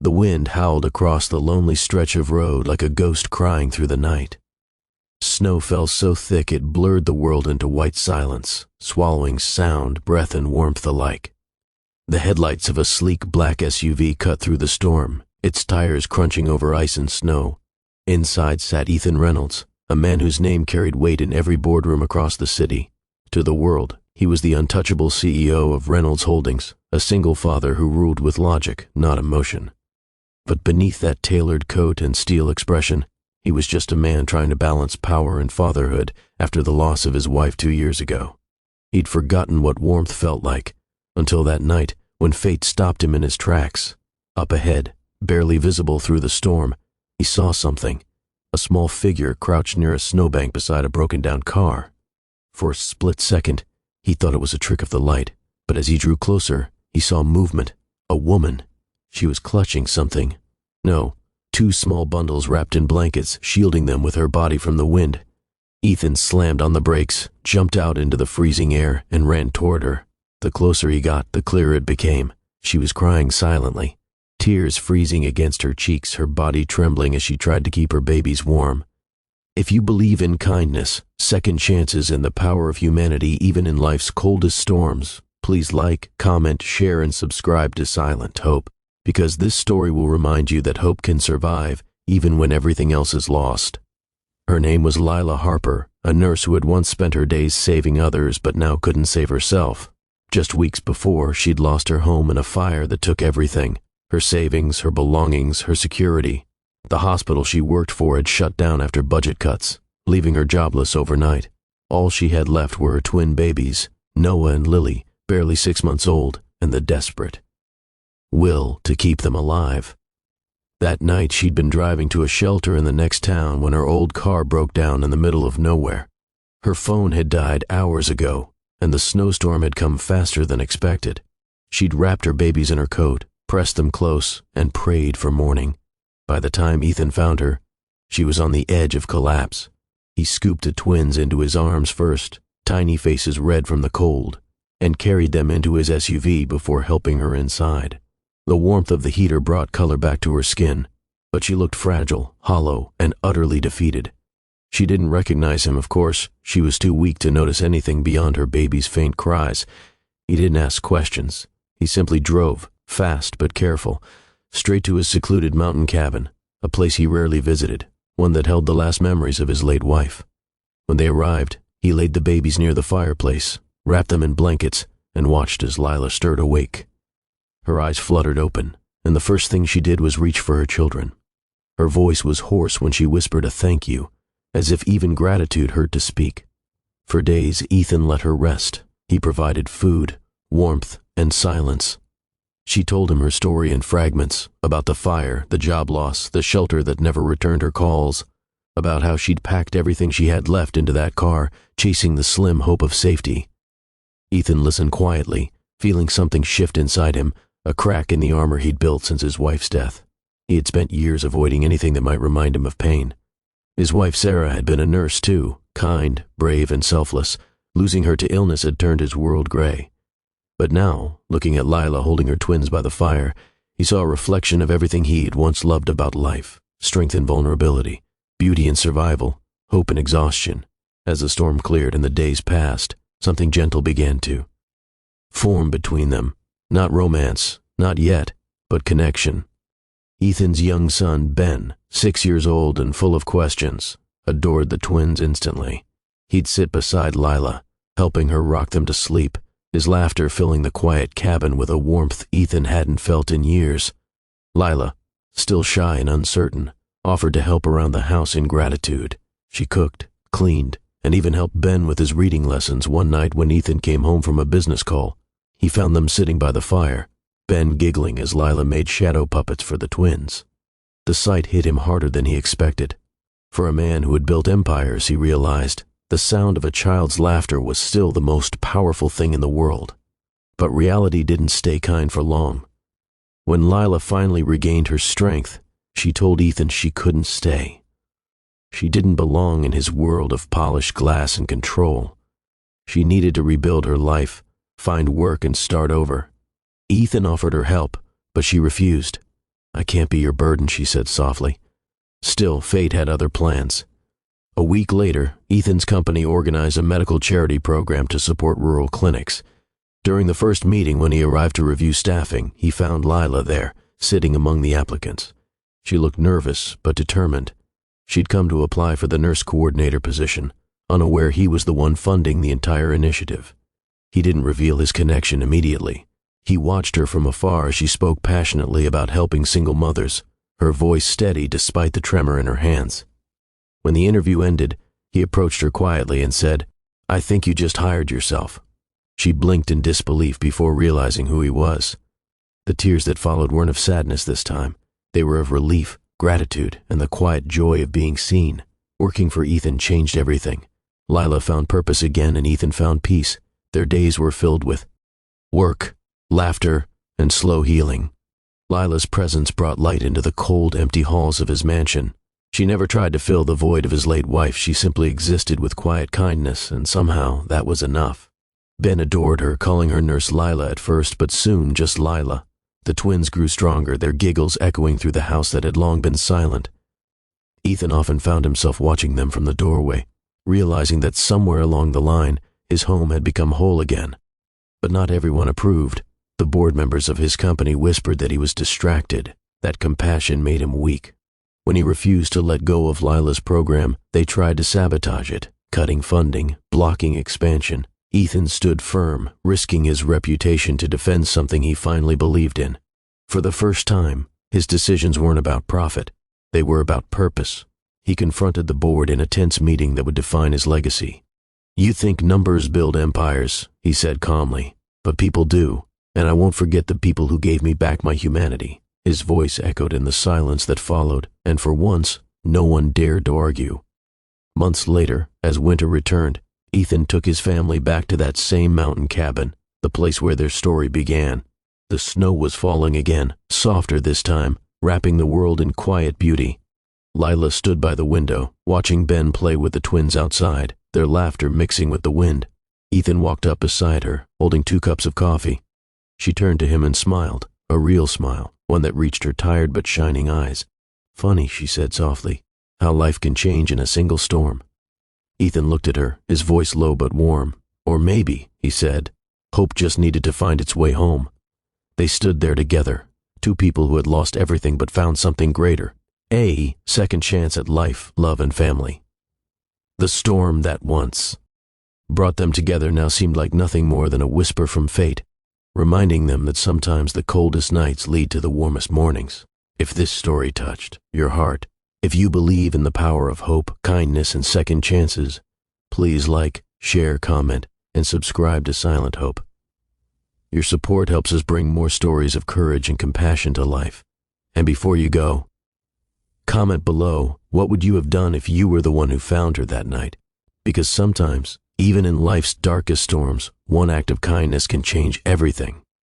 The wind howled across the lonely stretch of road like a ghost crying through the night. Snow fell so thick it blurred the world into white silence, swallowing sound, breath, and warmth alike. The headlights of a sleek black SUV cut through the storm, its tires crunching over ice and snow. Inside sat Ethan Reynolds, a man whose name carried weight in every boardroom across the city. To the world, he was the untouchable CEO of Reynolds Holdings, a single father who ruled with logic, not emotion. But beneath that tailored coat and steel expression, he was just a man trying to balance power and fatherhood after the loss of his wife 2 years ago. He'd forgotten what warmth felt like, until that night when fate stopped him in his tracks. Up ahead, barely visible through the storm, he saw something, a small figure crouched near a snowbank beside a broken-down car. For a split second, he thought it was a trick of the light, but as he drew closer, he saw movement, a woman. She was clutching something. No, 2 small bundles wrapped in blankets, shielding them with her body from the wind. Ethan slammed on the brakes, jumped out into the freezing air, and ran toward her. The closer he got, the clearer it became. She was crying silently, tears freezing against her cheeks, her body trembling as she tried to keep her babies warm. If you believe in kindness, second chances, and the power of humanity even in life's coldest storms, please like, comment, share, and subscribe to Silent Hope, because this story will remind you that hope can survive even when everything else is lost. Her name was Lila Harper, a nurse who had once spent her days saving others but now couldn't save herself. Just weeks before, she'd lost her home in a fire that took everything: her savings, her belongings, her security. The hospital she worked for had shut down after budget cuts, leaving her jobless overnight. All she had left were her twin babies, Noah and Lily, barely 6 months old, and the desperate will to keep them alive. That night she'd been driving to a shelter in the next town when her old car broke down in the middle of nowhere. Her phone had died hours ago, and the snowstorm had come faster than expected. She'd wrapped her babies in her coat, pressed them close, and prayed for morning. By the time Ethan found her, she was on the edge of collapse. He scooped the twins into his arms first, tiny faces red from the cold, and carried them into his SUV before helping her inside. The warmth of the heater brought color back to her skin, but she looked fragile, hollow, and utterly defeated. She didn't recognize him, of course. She was too weak to notice anything beyond her baby's faint cries. He didn't ask questions. He simply drove, fast but careful, straight to his secluded mountain cabin, a place he rarely visited, one that held the last memories of his late wife. When they arrived, he laid the babies near the fireplace, wrapped them in blankets, and watched as Lila stirred awake. Her eyes fluttered open, and the first thing she did was reach for her children. Her voice was hoarse when she whispered a thank you, as if even gratitude hurt to speak. For days, Ethan let her rest. He provided food, warmth, and silence. She told him her story in fragments, about the fire, the job loss, the shelter that never returned her calls, about how she'd packed everything she had left into that car, chasing the slim hope of safety. Ethan listened quietly, feeling something shift inside him, a crack in the armor he'd built since his wife's death. He had spent years avoiding anything that might remind him of pain. His wife Sarah had been a nurse too, kind, brave, and selfless. Losing her to illness had turned his world gray. But now, looking at Lila holding her twins by the fire, he saw a reflection of everything he'd once loved about life: strength and vulnerability, beauty and survival, hope and exhaustion. As the storm cleared and the days passed, something gentle began to form between them. Not romance, not yet, but connection. Ethan's young son, Ben, 6 years old and full of questions, adored the twins instantly. He'd sit beside Lila, helping her rock them to sleep, his laughter filling the quiet cabin with a warmth Ethan hadn't felt in years. Lila, still shy and uncertain, offered to help around the house in gratitude. She cooked, cleaned, and even helped Ben with his reading lessons one night when Ethan came home from a business call. He found them sitting by the fire, Ben giggling as Lila made shadow puppets for the twins. The sight hit him harder than he expected. For a man who had built empires, he realized, the sound of a child's laughter was still the most powerful thing in the world. But reality didn't stay kind for long. When Lila finally regained her strength, she told Ethan she couldn't stay. She didn't belong in his world of polished glass and control. She needed to rebuild her life, find work, and start over. Ethan offered her help, but she refused. I can't be your burden," she said softly. Still, fate had other plans. A week later, Ethan's company organized a medical charity program to support rural clinics. During the first meeting, when he arrived to review staffing, he found Lila there, sitting among the applicants. She looked nervous, but determined. She'd come to apply for the nurse coordinator position, unaware he was the one funding the entire initiative. He didn't reveal his connection immediately. He watched her from afar as she spoke passionately about helping single mothers, her voice steady despite the tremor in her hands. When the interview ended, he approached her quietly and said, "I think you just hired yourself." She blinked in disbelief before realizing who he was. The tears that followed weren't of sadness this time. They were of relief, gratitude, and the quiet joy of being seen. Working for Ethan changed everything. Lila found purpose again, and Ethan found peace. Their days were filled with work, laughter, and slow healing. Lila's presence brought light into the cold, empty halls of his mansion. She never tried to fill the void of his late wife. She simply existed with quiet kindness, and somehow that was enough. Ben adored her, calling her Nurse Lila at first, but soon just Lila. The twins grew stronger, their giggles echoing through the house that had long been silent. Ethan often found himself watching them from the doorway, realizing that somewhere along the line, his home had become whole again. But not everyone approved. The board members of his company whispered that he was distracted, that compassion made him weak. When he refused to let go of Lila's program, they tried to sabotage it, cutting funding, blocking expansion. Ethan stood firm, risking his reputation to defend something he finally believed in. For the first time, his decisions weren't about profit. They were about purpose. He confronted the board in a tense meeting that would define his legacy. "You think numbers build empires," he said calmly, "but people do, and I won't forget the people who gave me back my humanity." His voice echoed in the silence that followed, and for once, no one dared to argue. Months later, as winter returned, Ethan took his family back to that same mountain cabin, the place where their story began. The snow was falling again, softer this time, wrapping the world in quiet beauty. Lila stood by the window, watching Ben play with the twins outside, their laughter mixing with the wind. Ethan walked up beside her, holding 2 cups of coffee. She turned to him and smiled, a real smile, one that reached her tired but shining eyes. "Funny," she said softly, "how life can change in a single storm." Ethan looked at her, his voice low but warm. "Or maybe," he said, "hope just needed to find its way home." They stood there together, 2 people who had lost everything but found something greater. A second chance at life, love, and family. The storm that once brought them together now seemed like nothing more than a whisper from fate, reminding them that sometimes the coldest nights lead to the warmest mornings. If this story touched your heart, if you believe in the power of hope, kindness, and second chances, please like, share, comment, and subscribe to Silent Hope. Your support helps us bring more stories of courage and compassion to life. And before you go, comment below, what would you have done if you were the one who found her that night? Because sometimes, even in life's darkest storms, one act of kindness can change everything.